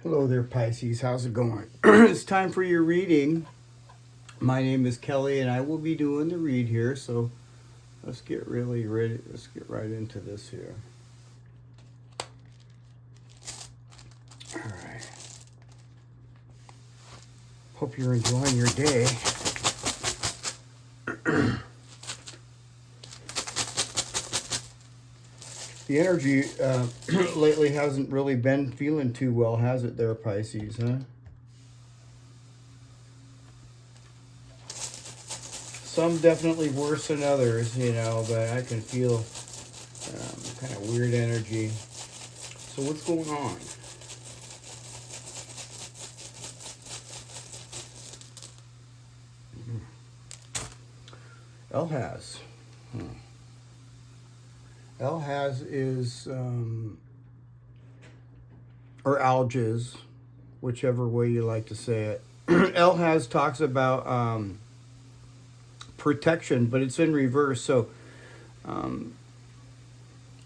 Hello there, Pisces. How's it going? It's time for your reading. My name is Kelly, and I will be doing the read here. So let's get really ready. Let's get right into this here. All right. Hope you're enjoying your day. The energy lately hasn't really been feeling too well, has it there, Pisces, huh? Some definitely worse than others, you know, but I can feel kind of weird energy. So what's going on? Algiz. Algiz is, or Algiz, whichever way you like to say it. Algiz talks about protection, but it's in reverse. So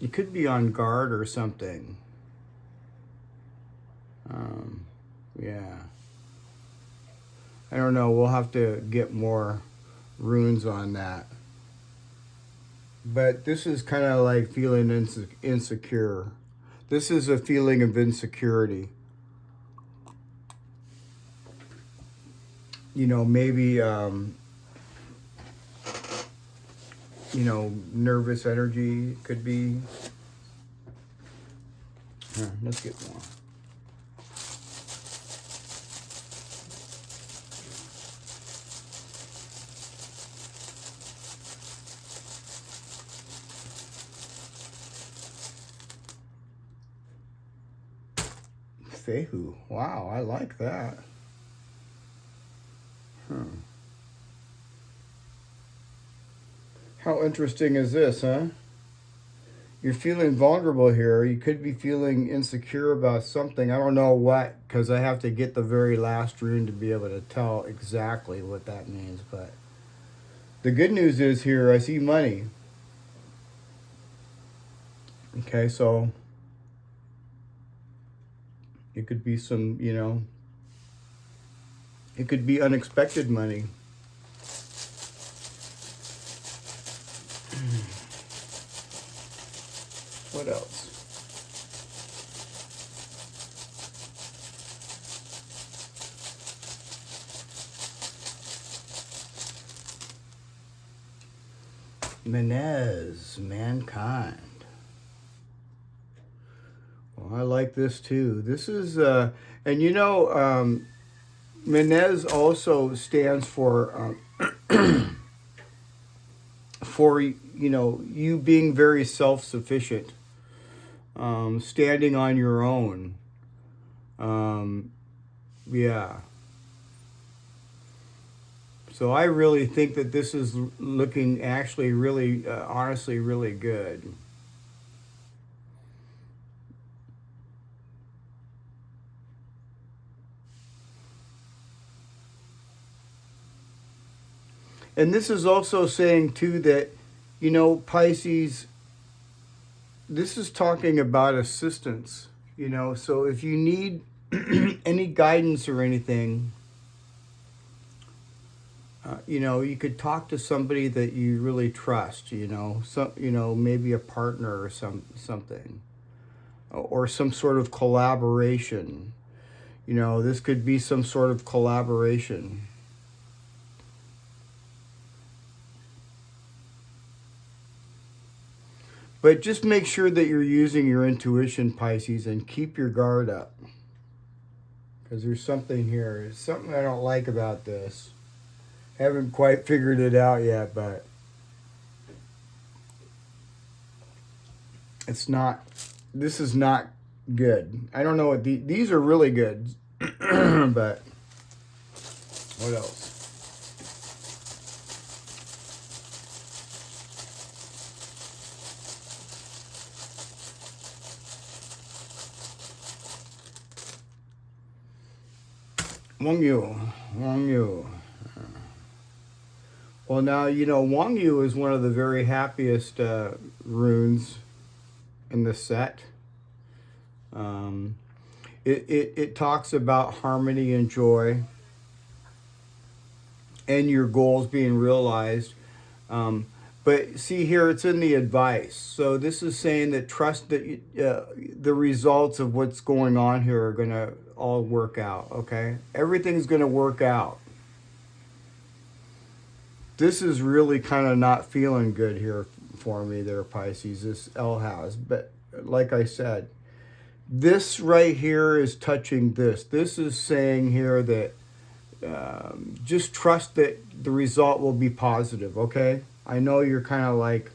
you could be on guard or something. Yeah. I don't know. We'll have to get more runes on that. But this is kind of like feeling insecure. This is a feeling of insecurity. You know, maybe, you know, nervous energy could be. Here, let's get more. Fehu. Wow, I like that. How interesting is this, huh? You're feeling vulnerable here. You could be feeling insecure about something. I don't know what, because I have to get the very last rune to be able to tell exactly what that means. But the good news is here, I see money. Okay, so it could be some, you know, it could be unexpected money. What else? Menez, mankind. Well, I like this too. This is, and you know, Menez also stands for, for, you know, you being very self-sufficient, standing on your own. Yeah. So I really think that this is looking actually really, honestly, really good. And this is also saying too that, you know, Pisces, this is talking about assistance, you know. So if you need any guidance or anything, you know, you could talk to somebody that you really trust, you know, you know, maybe a partner or something, or some sort of collaboration. You know, this could be some sort of collaboration. But just make sure that you're using your intuition, Pisces, and keep your guard up. Because there's something here. There's something I don't like about this. Haven't quite figured it out yet, but it's not, this is not good. I don't know what, these are really good, but what else? Wang Yu. Well, now, you know, Wang Yu is one of the very happiest runes in the set. It talks about harmony and joy and your goals being realized. But see here, it's in the advice. So this is saying that trust that the results of what's going on here are going to all work out, okay? Everything's going to work out. This is really kind of not feeling good here for me there, Pisces, this Algiz. But like I said, this right here is touching this. This is saying here that just trust that the result will be positive, okay? I know you're kind of like,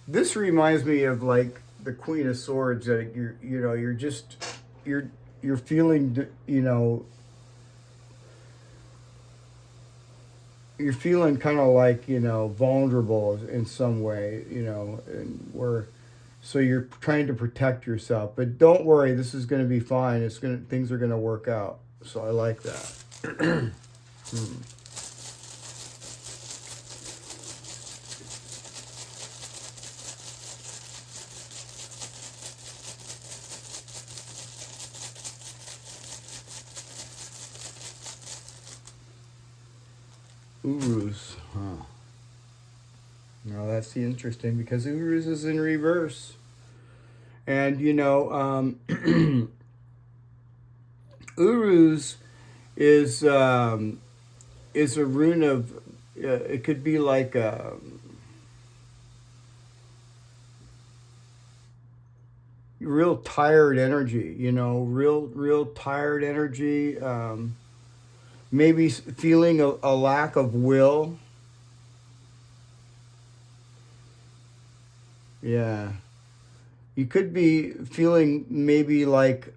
this reminds me of like the Queen of Swords, that you're feeling, you're feeling kind of like, vulnerable in some way, and so you're trying to protect yourself. But don't worry, this is going to be fine. Things are going to work out. So I like that. Urus, huh? Now that's the interesting, because Urus is in reverse, and Urus is a rune of. It could be like real tired energy. Real tired energy. Maybe feeling a lack of will. Yeah. You could be feeling maybe like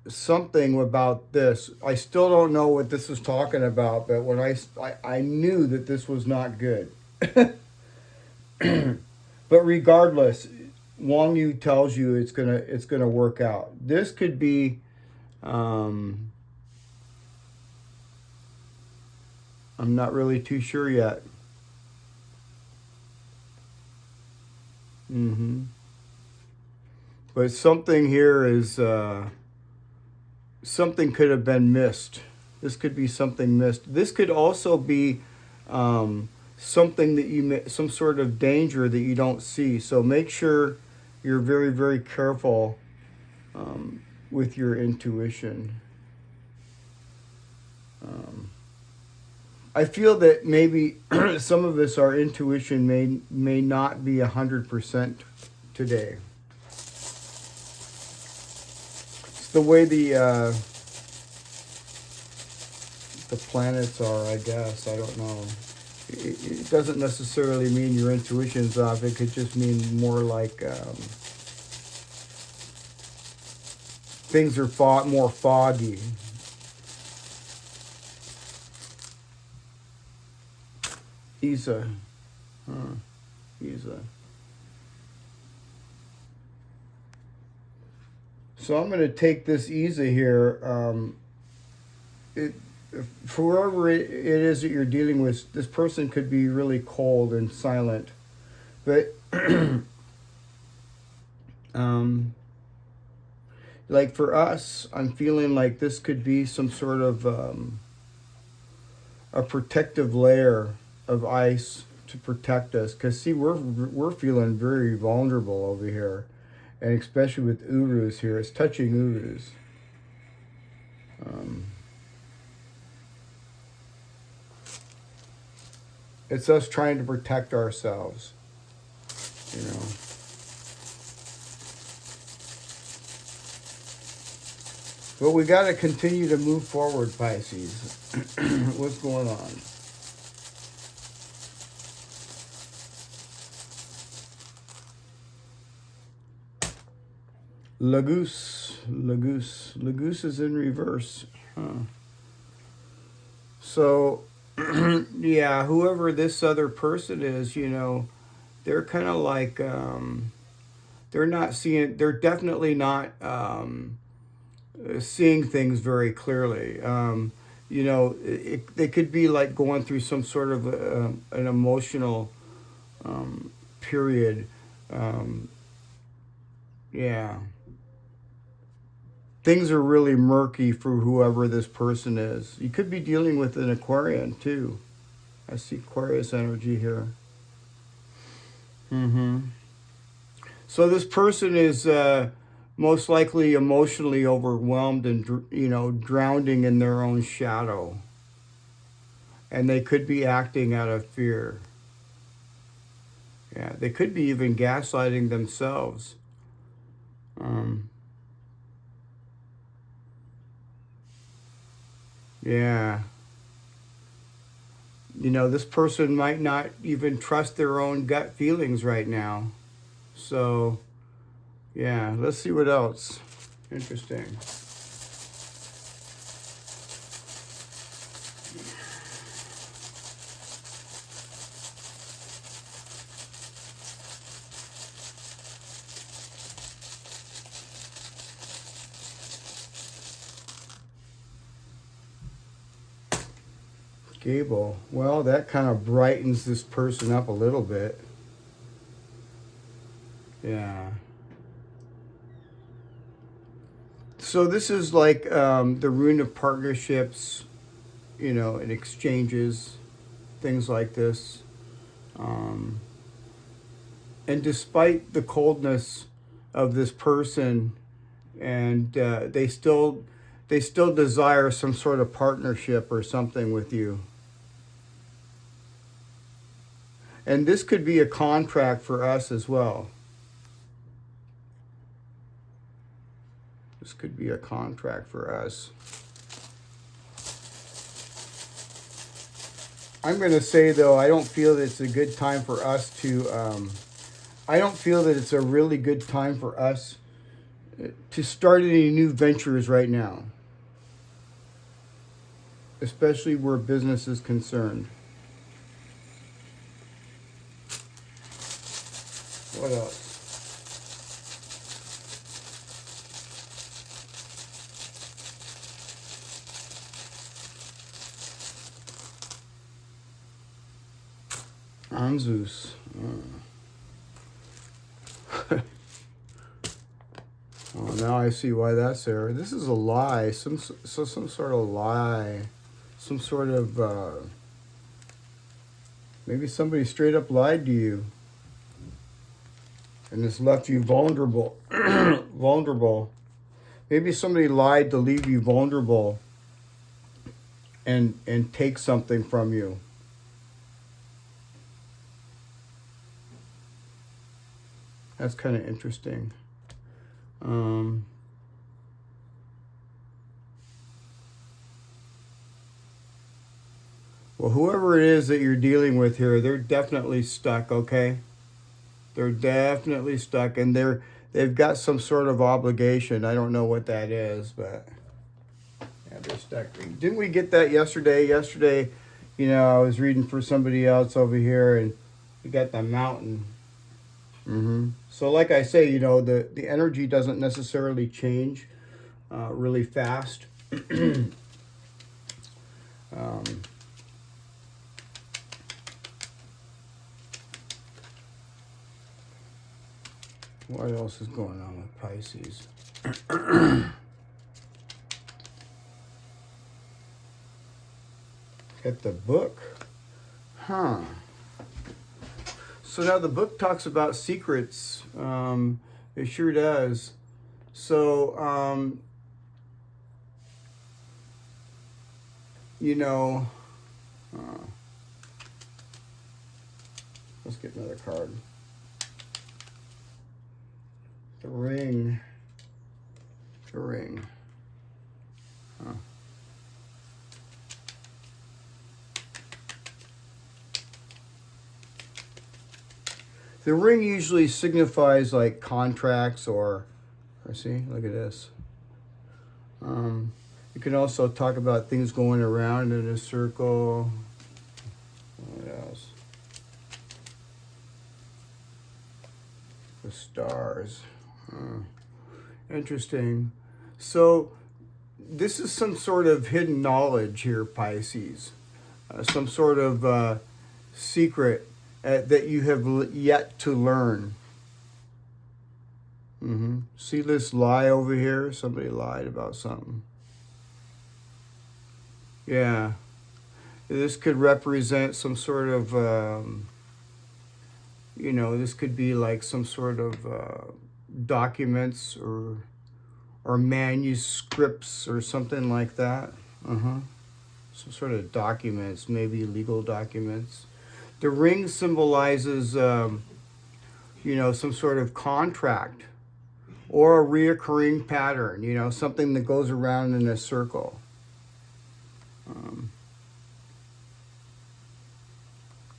something about this. I still don't know what this is talking about, but when I knew that this was not good. But regardless, Wang Yu tells you it's gonna work out. This could be I'm not really too sure yet. But something here is something could have been missed. This could be something missed. This could also be something that some sort of danger that you don't see. So make sure you're very, very careful with your intuition. I feel that maybe some of us, our intuition may not be 100% today. It's the way the planets are, I guess. I don't know. It doesn't necessarily mean your intuition's off. It could just mean more like things are more foggy. Isa. Isa. So I'm going to take this Isa here. For whoever it is that you're dealing with, this person could be really cold and silent. But like for us, I'm feeling like this could be some sort of a protective layer of ice to protect us. Because see, we're feeling very vulnerable over here, and especially with Urus here, it's touching Urus. It's us trying to protect ourselves, But we got to continue to move forward, Pisces. What's going on? Lagoose is in reverse. Huh. So, yeah, whoever this other person is, they're kind of like, they're definitely not seeing things very clearly. They could be like going through some sort of an emotional period. Yeah. things are really murky for whoever this person is. You could be dealing with an Aquarian too. I see Aquarius energy here. So this person is most likely emotionally overwhelmed and, you know, drowning in their own shadow. And they could be acting out of fear. Yeah, they could be even gaslighting themselves. Yeah. You know, this person might not even trust their own gut feelings right now. So, yeah, let's see what else. Interesting. Gable. Well, that kind of brightens this person up a little bit. Yeah. So this is like the rune of partnerships, you know, and exchanges, things like this. And despite the coldness of this person, and they still desire some sort of partnership or something with you. And this could be a contract for us as well. This could be a contract for us. I'm going to say, though, I don't feel that it's a good time for us to... I don't feel that it's a really good time for us to start any new ventures right now. Especially where business is concerned. What else? Algiz. Oh, now I see why that's there. This is a lie. Some sort of lie. Some sort of... maybe somebody straight up lied to you. And it's left you vulnerable. Vulnerable. Maybe somebody lied to leave you vulnerable and take something from you. That's kind of interesting. Well, whoever it is that you're dealing with here, they're definitely stuck, okay? They're definitely stuck, and they've got some sort of obligation. I don't know what that is, but yeah, they're stuck. Didn't we get that yesterday? Yesterday, you know, I was reading for somebody else over here, and we got the mountain. So like I say, you know, the energy doesn't necessarily change really fast. What else is going on with Pisces? Get the book. Huh. So now the book talks about secrets. It sure does. So, you know, let's get another card. The ring. The ring. Huh. The ring usually signifies like contracts or see, look at this. You can also talk about things going around in a circle. What else? The stars. Interesting. So this is some sort of hidden knowledge here, Pisces. Some sort of secret that you have yet to learn. See this lie over here? Somebody lied about something. Yeah. This could represent some sort of, you know, this could be like some sort of documents or manuscripts or something like that. Some sort of documents, maybe legal documents. The ring symbolizes, you know, some sort of contract or a reoccurring pattern, you know, something that goes around in a circle.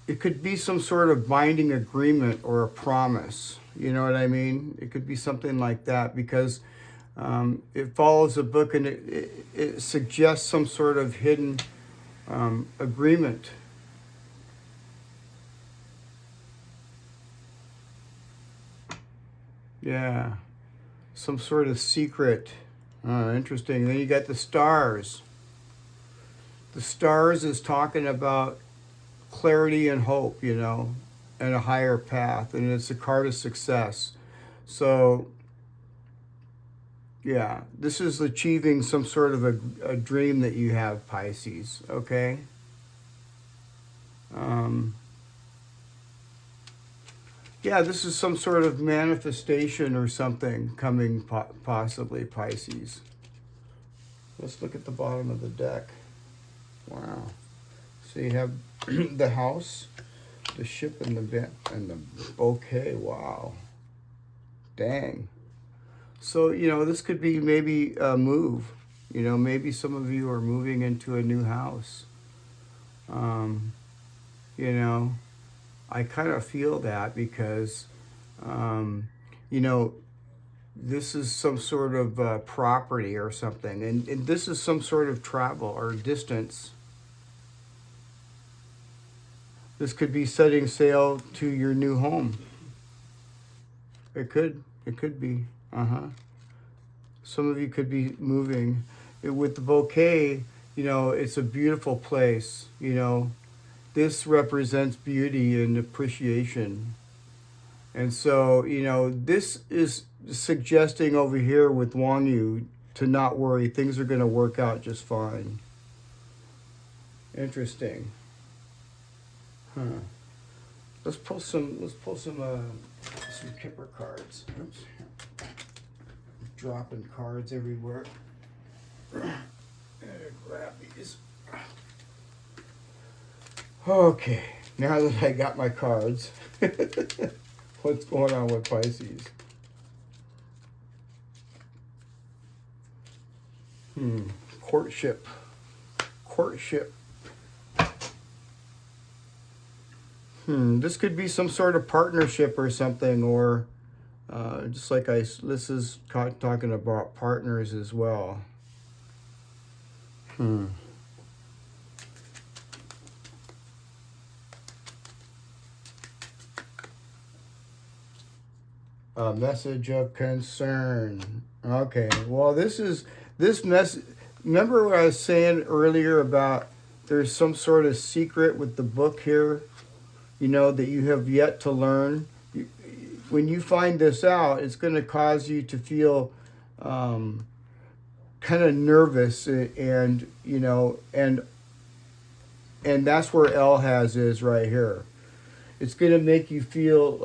It could be some sort of binding agreement or a promise. You know what I mean? It could be something like that because it follows a book and it suggests some sort of hidden agreement. Yeah, some sort of secret. Interesting. Then you got the stars. The stars is talking about clarity and hope, you know, and a higher path, and it's a card of success. So yeah, this is achieving some sort of a dream that you have, Pisces, okay? Yeah, this is some sort of manifestation or something coming, possibly, Pisces. Let's look at the bottom of the deck. Wow. So you have the house, the ship, and the bouquet. Wow. Dang. So, you know, this could be maybe a move. You know, maybe some of you are moving into a new house. You know, I kind of feel that because, you know, this is some sort of property or something. And this is some sort of travel or distance. This could be setting sail to your new home. It could be. Some of you could be moving. With the bouquet, you know, it's a beautiful place, you know. This represents beauty and appreciation. And so, you know, this is suggesting over here with Wang Yu to not worry. Things are going to work out just fine. Interesting. Let's pull some Kipper cards. Oops. Dropping cards everywhere. Grab these. Okay, now that I got my cards, what's going on with Pisces? Courtship. This could be some sort of partnership or something, or just like this is talking about partners as well. A message of concern. Okay, well, this message. Remember what I was saying earlier about there's some sort of secret with the book here, you know, that you have yet to learn. When you find this out, it's going to cause you to feel kind of nervous, and you know, and that's where Algiz is right here. It's going to make you feel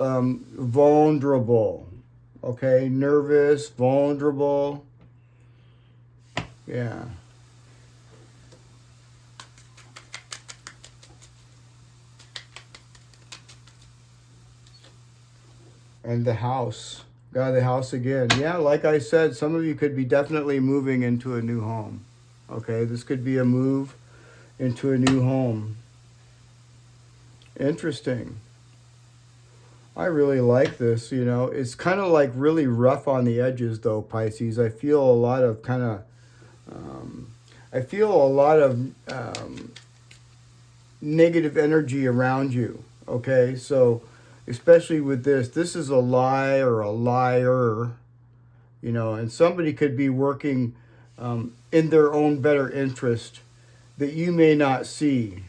vulnerable, okay? Nervous, vulnerable. Yeah. And the house. Got the house again. Yeah, like I said, some of you could be definitely moving into a new home. Okay, this could be a move into a new home. Interesting. I really like this, you know. It's kind of like really rough on the edges, though, Pisces. I feel a lot of negative energy around you, okay? So, especially with this is a lie or a liar, you know, and somebody could be working in their own better interest that you may not see.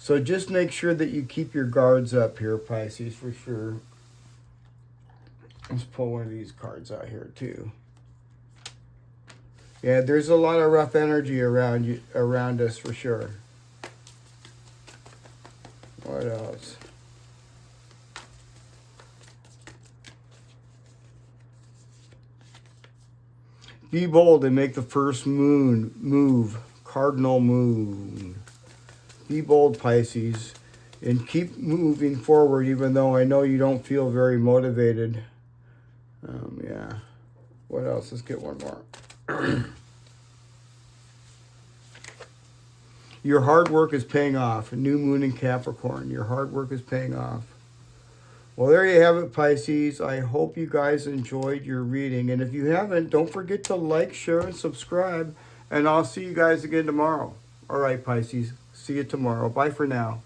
So just make sure that you keep your guards up here, Pisces, for sure. Let's pull one of these cards out here too. Yeah, there's a lot of rough energy around us for sure. What else? Be bold and make the first move. Cardinal moon. Be bold, Pisces, and keep moving forward even though I know you don't feel very motivated. Yeah. What else? Let's get one more. Your hard work is paying off. New moon in Capricorn. Your hard work is paying off. Well, there you have it, Pisces. I hope you guys enjoyed your reading. And if you haven't, don't forget to like, share, and subscribe. And I'll see you guys again tomorrow. All right, Pisces. See you tomorrow. Bye for now.